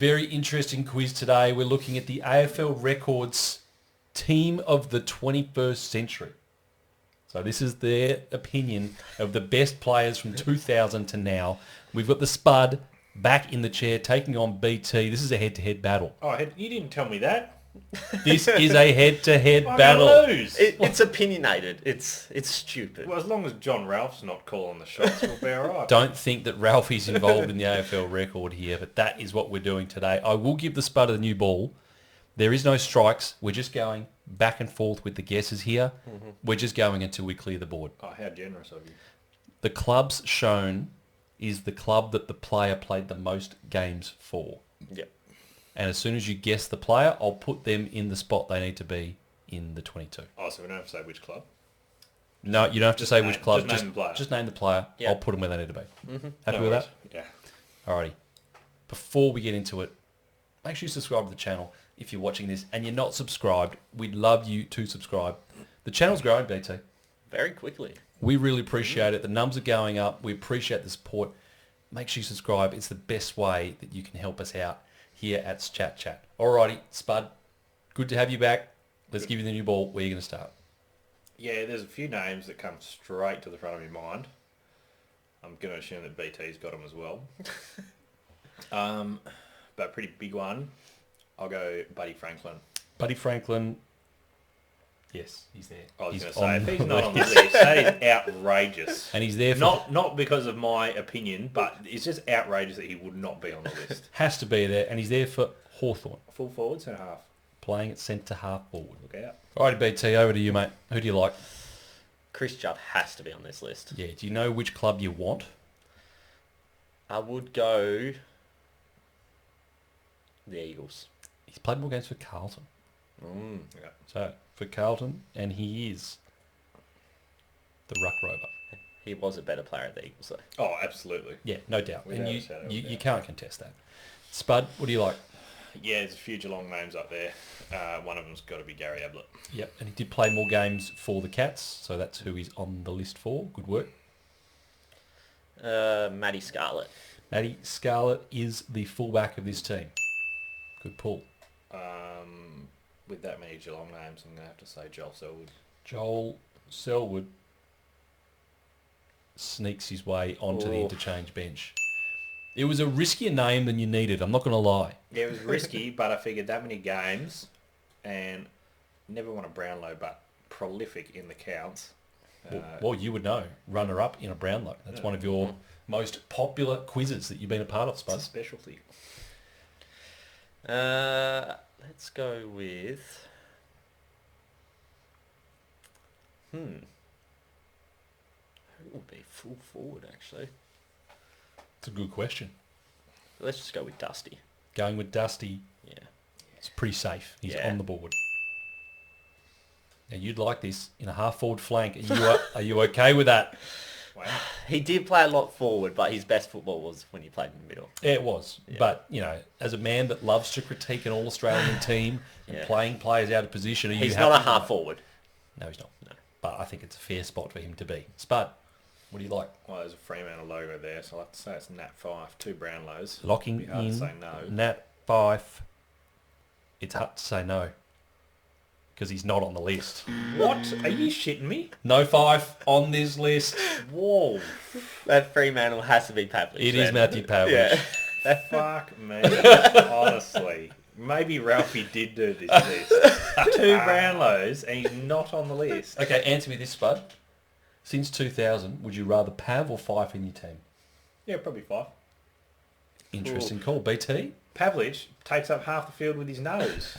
Very interesting quiz today. We're looking at the AFL Records Team of the 21st Century. So this is their opinion of the best players from 2000 to now. We've got the Spud back in the chair taking on BT. This is a head-to-head battle. Oh, you didn't tell me that. This is a head-to-head I'm battle. gonna lose. It's opinionated. It's stupid. Well, as long as John Ralph's not calling the shots, we'll be all right. Don't think that Ralphie's involved in the AFL record here, but that is what we're doing today. I will give the Spud a new ball. There is no strikes. We're just going back and forth with the guesses here. Mm-hmm. We're just going until we clear the board. Oh, how generous of you. The clubs shown is the club that the player played the most games for. Yep. And as soon as you guess the player, I'll put them in the spot they need to be in the 22. Oh, so we don't have to say which club? No, you don't have to say which club. Just name the player. Just name the player. Yeah. I'll put them where they need to be. Mm-hmm. Happy No with worries. that? Yeah. Alrighty. Before we get into it, make sure you subscribe to the channel if you're watching this and you're not subscribed. We'd love you to subscribe. The channel's growing, BT. Very quickly. We really appreciate it. The numbers are going up. We appreciate the support. Make sure you subscribe. It's the best way that you can help us out here at Statchat. Alrighty, Spud, good to have you back. Let's give you the new ball. Where are you going to start? Yeah, there's a few names that come straight to the front of my mind. I'm going to assume that BT's got them as well. But a pretty big one. I'll go Buddy Franklin. Buddy Franklin. Yes, he's there. I was He's going to say, on if he's the not on the list. list, that is outrageous. And he's there for... Not because of my opinion, but it's just outrageous that he would not be on the list. Has to be there. And he's there for Hawthorn, Full forward, centre half. playing at centre half forward. Look out. Alrighty, BT, over to you, mate. Who do you like? Chris Judd has to be on this list. Yeah, do you know which club you want? I would go the Eagles. He's played more games for Carlton. Yeah. So, for Carlton, and he is the Ruck Rover. He was a better player at the Eagles, though. Oh, absolutely. Yeah, no doubt. Without And a shadow of a you doubt. can't contest that. Spud, what do you like? Yeah, there's a few Geelong names up there. One of them's got to be Gary Ablett. Yep, and he did play more games for the Cats, so that's who he's on the list for. Good work. Matty Scarlett. Matty Scarlett is the fullback of this team. Good pull. With that many Geelong names, I'm going to have to say Joel Selwood. Joel Selwood sneaks his way onto the interchange bench. It was a riskier name than you needed, I'm not going to lie. Yeah, it was risky, but I figured that many games and never won a Brownlow, but prolific in the counts. Well, you would know. Runner-up in a Brownlow. That's one of your most popular quizzes that you've been a part of, It's Spud. a specialty. Let's go with... Who would be full forward, actually? It's a good question. Let's just go with Dusty. Going with Dusty, Yeah. it's pretty safe. He's Yeah. on the board. Now, you'd like this in a half-forward flank. Are you okay with that? Wow. He did play a lot forward, but his best football was when he played in the middle. Yeah, it was. Yeah. But, as a man that loves to critique an all-Australian team and Yeah. playing players out of position, are you He's happy not a with half that? forward. No, he's not. No. But I think it's a fair spot for him to be. Spud, what do you like? Well, there's a Fremantle logo there, so I'll have to say it's Nat Fife, 2 Brownlows. Locking It'd be hard in to say no. Nat Fife. It's hard to say no because he's not on the list. What? Are you shitting me? No Fife on this list. Whoa. That Fremantle has to be Pavlich. It is Matthew Pavlich. Yeah. Fuck me. Honestly. Maybe Ralphie did do this list. 2 Brownlows and he's not on the list. Okay, answer me this, Spud. Since 2000, would you rather Pav or Fife in your team? Yeah, probably 5. Interesting call. BT? Pavlich takes up half the field with his nose.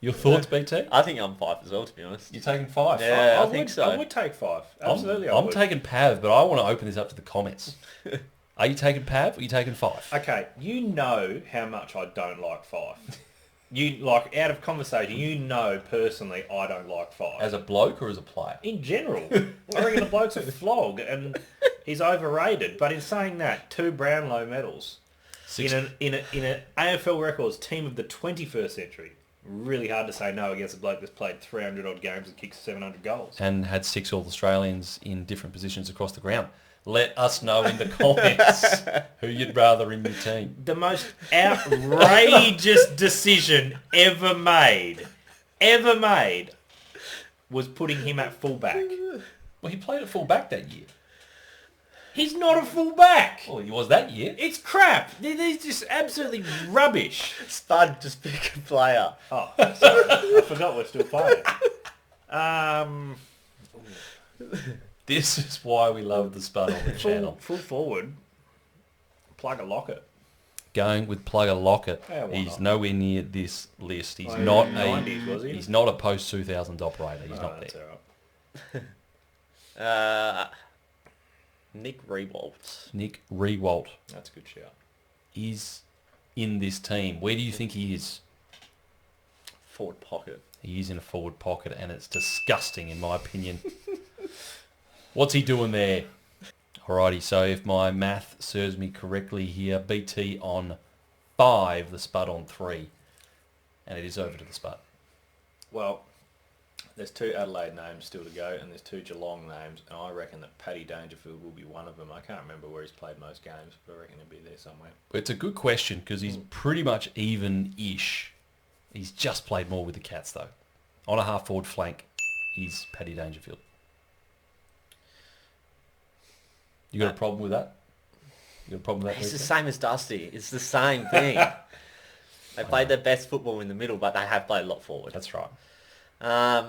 Your thoughts, BT? I think I'm 5 as well, to be honest. You're taking Fife? Yeah. I would, think so. I would take 5. Absolutely, I I'm would. taking Pav, but I want to open this up to the comments. Are you taking Pav or are you taking Fife? Okay, you know how much I don't like 5. You, like, out of conversation, you know personally I don't like 5. As a bloke or as a player? In general, I reckon the bloke's a flog and he's overrated. But in saying that, 2 Brownlow medals in an AFL Records team of the 21st century. Really hard to say no against a bloke that's played 300 odd games and kicked 700 goals. And had 6 All-Australians in different positions across the ground. Let us know in the comments who you'd rather in your team. The most outrageous decision ever made, was putting him at fullback. Well, he played at full back that year. He's not a fullback. Well, he was that year. It's crap. They're just absolutely rubbish. Spud, just pick a player. Oh, sorry. I forgot we're still playing. This is why we love the Spud on the channel. Full forward. Plug a Lockett. Going with Plugger Lockett. Yeah, why He's not? nowhere near this list. He's Oh, not yeah, 90s, was he? He's not a post 2000s operator. He's not That's there. all right. Nick Rewalt. Nick Rewalt That's a good shout. is in this team. Where do you think he is? Forward pocket. He is in a forward pocket, and it's disgusting in my opinion. What's he doing there? Alrighty, so if my math serves me correctly here, BT on 5, the Spud on 3. And it is over to the Spud. Well, there's 2 Adelaide names still to go, and there's 2 Geelong names, and I reckon that Paddy Dangerfield will be one of them. I can't remember where he's played most games, but I reckon he'll be there somewhere. It's a good question because he's pretty much even-ish. He's just played more with the Cats, though. On a half-forward flank, he's Paddy Dangerfield. You got a problem with that? You got a problem with that? It's the Lisa? same as Dusty. It's the same thing. They played their best football in the middle, but they have played a lot forward. That's right. I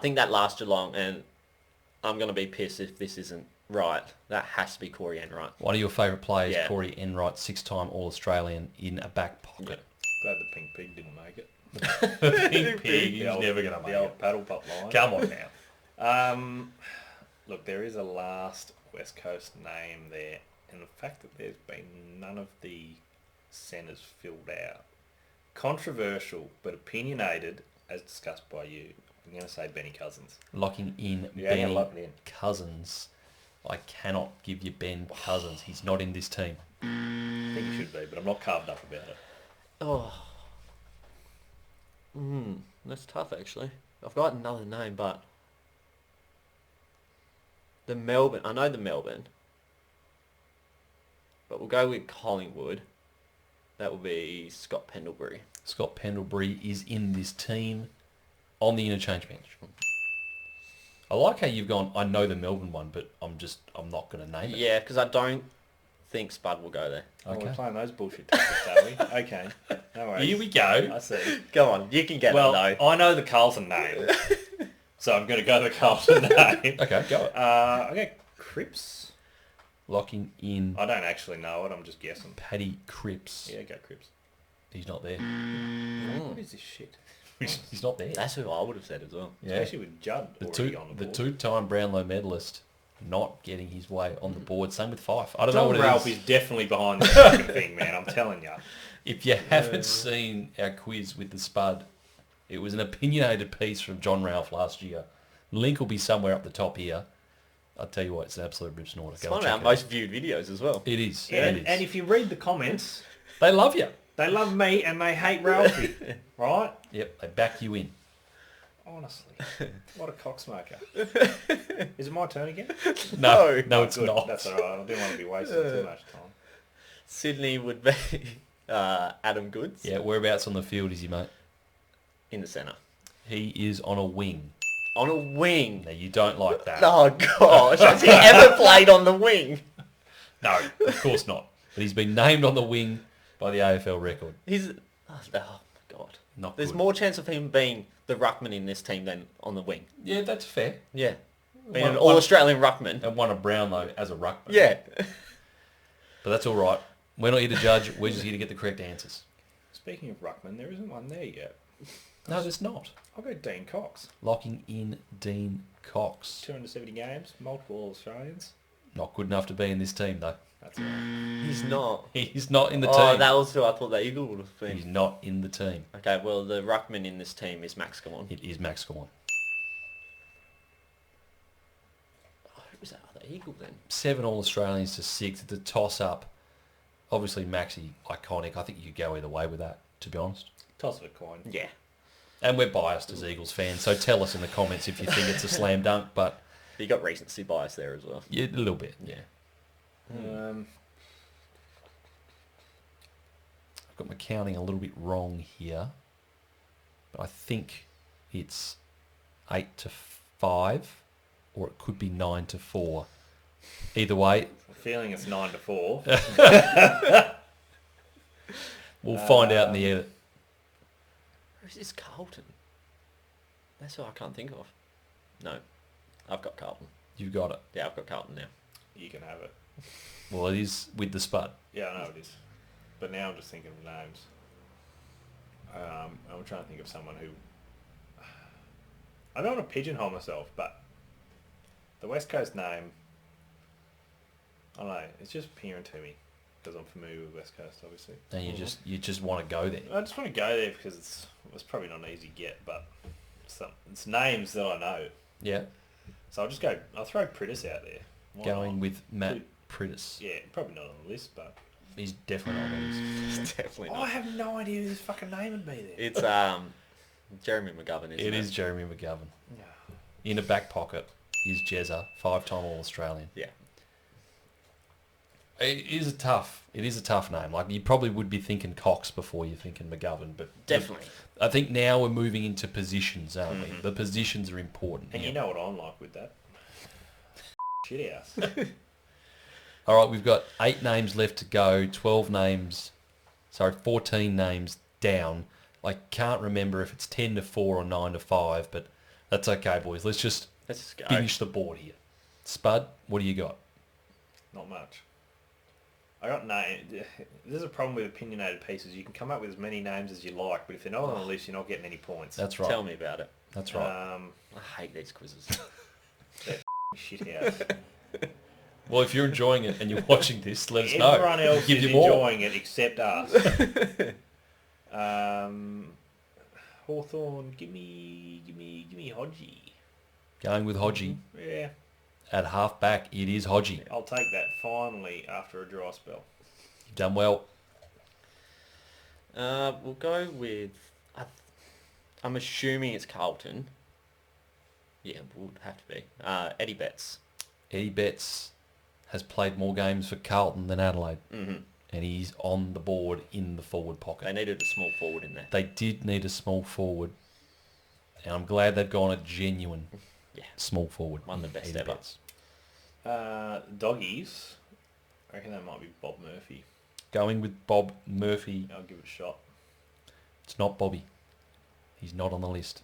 think that last Geelong, and I'm going to be pissed if this isn't right. That has to be Corey Enright. One of your favourite players, Yeah. Corey Enright, 6-time All-Australian in a back pocket. Glad the Pink Pig didn't make it. The Pink Pig, he's The old- never going to The make old it. paddle pup line. Come on now. Look, there is a last West Coast name there, and the fact that there's been none of the centres filled out. Controversial, but opinionated, as discussed by you. I'm going to say Benny Cousins. Locking in Yeah, Benny lock it in. Cousins. I cannot give you Ben Cousins. He's not in this team. I think he should be, but I'm not carved up about it. Oh. That's tough, actually. I've got another name, but... The Melbourne. I know the Melbourne. But we'll go with Collingwood. That will be Scott Pendlebury. Scott Pendlebury is in this team on the interchange bench. I like how you've gone, I know the Melbourne one, but I'm not going to name it. Yeah, because I don't think Spud will go there. Oh, Okay. we're playing those bullshit tactics, are we? Okay. No worries. Here we go. I see. Go on, you can get Well, it though. I know the Carlton name, so I'm going to go the Carlton name. Okay, go it. I get Cripps. Locking in I don't actually know it. I'm just guessing. Paddy Cripps. Yeah, go Cripps. He's not there. What is this shit? He's not there. That's who I would have said as well. Yeah. Especially with Judd The already on the the board. two-time Brownlow medalist not getting his way on the board. Same with Fife. I don't know John what Ralph it is. is definitely behind this fucking thing, man. I'm telling you. If you haven't seen our quiz with the Spud, it was an opinionated piece from John Ralph last year. Link will be somewhere up the top here. I'll tell you what, it's an absolute rip snorter. It's Go one and of our check it most viewed videos as well. out. It is. And, It is. and if you read the comments, They love you. they love me and they hate Ralphie, right? Yep, they back you in. Honestly, what a cocksmoker. Is it my turn again? No, it's Good. not. That's all right. I didn't want to be wasting too much time. Sydney would be Adam Goods Yeah, whereabouts on the field is he, mate? in the centre. He is on a wing. On a wing. Now, you don't like that. Oh gosh, has he ever played on the wing? No, of course not. But he's been named on the wing by the AFL record. He's... Oh my god. Not There's good. more chance of him being the ruckman in this team than on the wing. Yeah, that's fair. Yeah. Being One- an All-Australian ruckman. And won a Brownlow as a ruckman. Yeah. But that's all right. We're not here to judge. We're just here to get the correct answers. Speaking of Ruckman, there isn't one there yet. No, there's not. I'll go Dean Cox. Locking in Dean Cox. 270 games, multiple Australians. Not good enough to be in this team, though. That's all right. He's not. He's not in the Oh, team. that was who I thought the Eagle would have He's been. not in the team. Okay, well, the ruckman in this team is Max Gawn. It is Max Gawn. Oh, who was that other Eagle then? 7 All-Australians to 6. It's a toss-up. Obviously, Maxi, iconic. I think you could go either way with that, to be honest. Toss of a coin. Yeah. And we're biased as Eagles fans, so tell us in the comments if you think it's a slam dunk. But You got recency bias there as well. Yeah, a little bit. Yeah. Um, I've got my counting a little bit wrong here, but I think it's 8-5, or it could be 9-4. Either way, I'm feeling it's 9-4. we'll find out in the edit. Or is this Carlton? That's what I can't think of. No, I've got Carlton. You've got it. Yeah, I've got Carlton now. You can have it. Well, it is with the Spud. Yeah, I know it is. But now I'm just thinking of names. I'm trying to think of someone who... I don't want to pigeonhole myself, but the West Coast name, I don't know, it's just appealing to me because I'm familiar with West Coast, obviously. And you just want to go there. I just want to go there because it's probably not an easy get, but it's names that I know. Yeah. So I'll throw Pritis out there. Why Going not? with Matt Pritis. Yeah, probably not on the list, but... He's definitely not on the list. It's definitely I not. have no idea who this fucking name would be there. It's Jeremy McGovern, isn't it? It is Jeremy McGovern. No. In a back pocket is Jezza, 5-time All-Australian. Yeah. It is a tough name. Like, you probably would be thinking Cox before you're thinking McGovern, but Definitely. I think now we're moving into positions, aren't we? The positions are important. And here. you know what I'm like with that. Shit house. All right, we've got 8 names left to go, 14 names down. I can't remember if it's 10-4 or 9-5, but that's okay, boys. Let's just go. finish the board here. Spud, what do you got? Not much. I got name. There's a problem with opinionated pieces. You can come up with as many names as you like, but if they're not on the list, you're not getting any points. That's right. Tell me about it. That's right. I hate these quizzes. That shit house. Well, if you're enjoying it and you're watching this, let us know. Everyone else Give is you more. enjoying it except us. Hawthorn, give me Hodgie. Going with Hodgie. Yeah, At half back, it is Hodgie. I'll take that finally after a dry spell. You've done well. We'll go with... I'm assuming it's Carlton. Yeah, it would have to be. Eddie Betts. Eddie Betts has played more games for Carlton than Adelaide. Mm-hmm. And he's on the board in the forward pocket. They needed a small forward in there. They did need a small forward. And I'm glad they've gone a genuine small forward. One of the best Eddie ever. Betts. Doggies. I reckon that might be Bob Murphy. Going with Bob Murphy. I'll give it a shot. It's not Bobby. He's not on the list.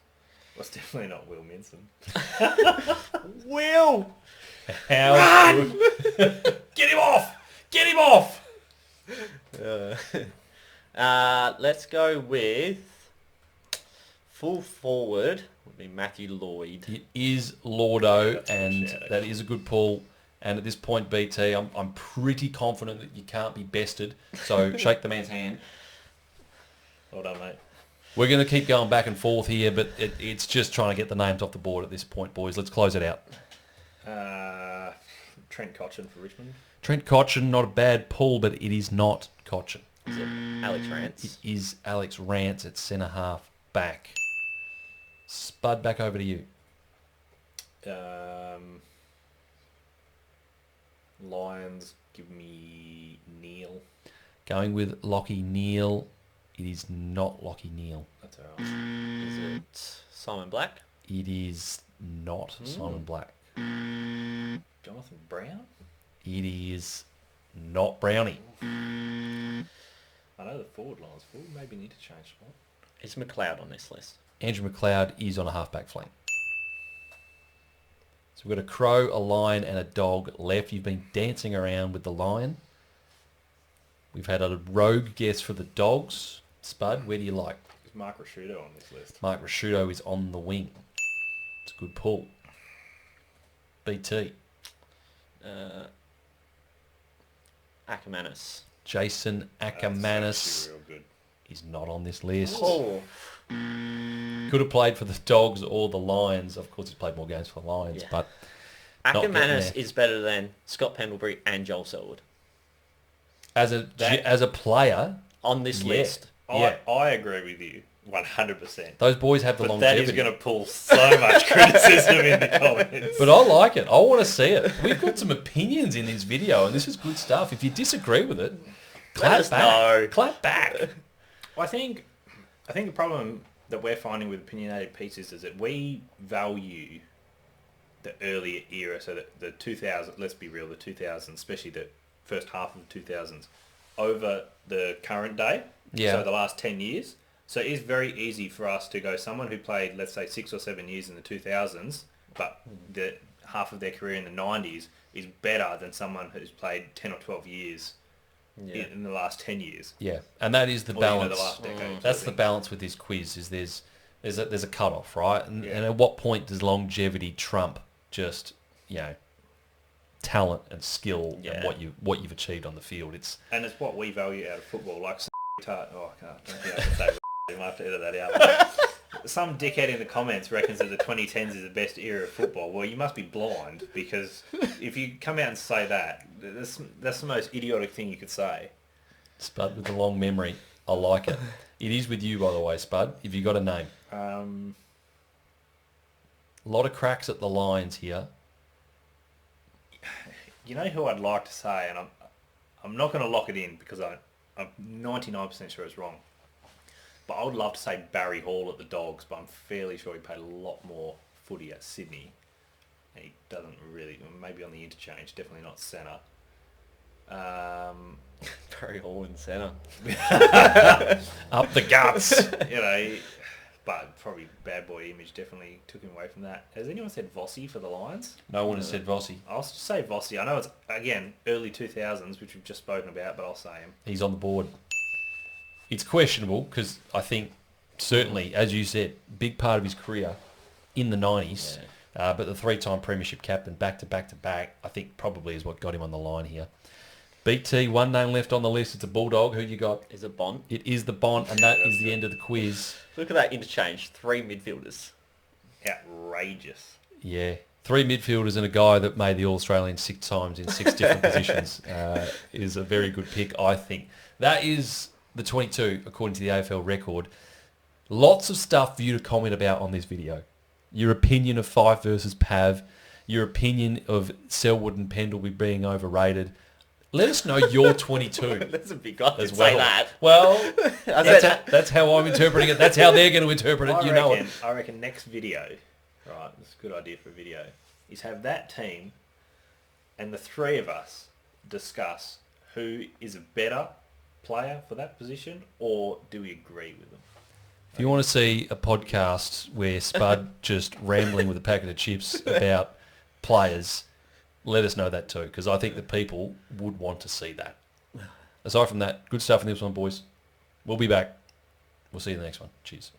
Well, it's definitely not Will Minson. Will! How good. Get him off! Get him off! Let's go with full forward would be Matthew Lloyd. It is Lordo, That's a and good shout. that is a good pull. And at this point, BT, I'm pretty confident that you can't be bested. So shake the man's hand. Well done, mate. We're going to keep going back and forth here, but it's just trying to get the names off the board at this point, boys. Let's close it out. Trent Cotchin for Richmond. Trent Cotchin, not a bad pull, but it is not Cotchin. Is it Alex Rance? It is Alex Rance at centre half back. Spud, back over to you. Lions, give me Neil. Going with Lockie Neal. It is not Lockie Neal. That's all right. Is it Simon Black? It is not Simon Black. Jonathan Brown? It is not Brownie. I know the forward lines. Forward maybe need to change spot. Is McLeod on this list? Andrew McLeod is on a half-back flank. So we've got a crow, a lion, and a dog left. You've been dancing around with the lion. We've had a rogue guess for the dogs. Spud, where do you like? Is Mark Rashudo on this list? Mark Rashudo is on the wing. It's a good pull. BT. Ackermanis. Jason That's Ackermanis actually real good. is not on this list. Oh, Could have played for the Dogs or the Lions. Of course, he's played more games for the Lions, Yeah. but not getting Ackermanis there. is better than Scott Pendlebury and Joel Selwood as a player, on this Yeah. list. Yeah. I agree with you. 100%. Those boys have the But that longevity. is going to pull so much criticism in the comments. But I like it. I want to see it. We've got some opinions in this video, and this is good stuff. If you disagree with it, clap back. know. Clap back. Well, I think the problem that we're finding with opinionated pieces is that we value the earlier era, so that the 2000s, let's be real, the 2000s, especially the first half of the 2000s, over the current day, so the last 10 years. So it is very easy for us to go, someone who played, let's say, 6 or 7 years in the 2000s, but the half of their career in the 90s is better than someone who's played 10 or 12 years in the last 10 years. Yeah, and that is the balance. The last decade. That's the balance with this quiz. Is there's a cut-off, right? And at what point does longevity trump just talent and skill and what you've achieved on the field? It's what we value out of football. Like don't think I can say I have to edit that out. Some dickhead in the comments reckons that the 2010s is the best era of football. Well, you must be blind, because if you come out and say that, that's the most idiotic thing you could say. Spud with the long memory. I like it. It is with you, by the way, Spud. Have you got a name? A lot of cracks at the lines here. You know who I'd like to say, and I'm not going to lock it in because I'm 99% sure it's wrong. But I would love to say Barry Hall at the Dogs, but I'm fairly sure he played a lot more footy at Sydney. And he doesn't really, maybe on the interchange, definitely not centre. Barry Hall in centre. Up the guts. But probably bad boy image definitely took him away from that. Has anyone said Vossi for the Lions? No one has said Vossi. I'll say Vossi. I know it's, again, early 2000s, which we've just spoken about, but I'll say him. He's on the board. It's questionable because I think certainly, as you said, big part of his career in the 90s, but the three-time Premiership captain back to back to back, I think probably is what got him on the line here. BT, one name left on the list. It's a Bulldog. Who you got? Is it Bond? It is the Bond, and that is the end of the quiz. Look at that interchange. 3 midfielders. Outrageous. Yeah. 3 midfielders and a guy that made the All-Australian 6 times in 6 different positions is a very good pick, I think. That is the 22, according to the AFL record. Lots of stuff for you to comment about on this video. Your opinion of Fife versus Pav, your opinion of Selwood and Pendlebury being overrated. Let us know your 22. That's a big guy as to well. say that. Well, that's how I'm interpreting it. That's how they're going to interpret it. I reckon next video, right, it's a good idea for a video, is have that team and the three of us discuss who is a better player for that position, or do we agree with them? If you want to see a podcast where Spud just rambling with a packet of chips about players, let us know that too, because I think the people would want to see that. Aside from that, good stuff in this one, boys. We'll be back. We'll see you in the next one. Cheers.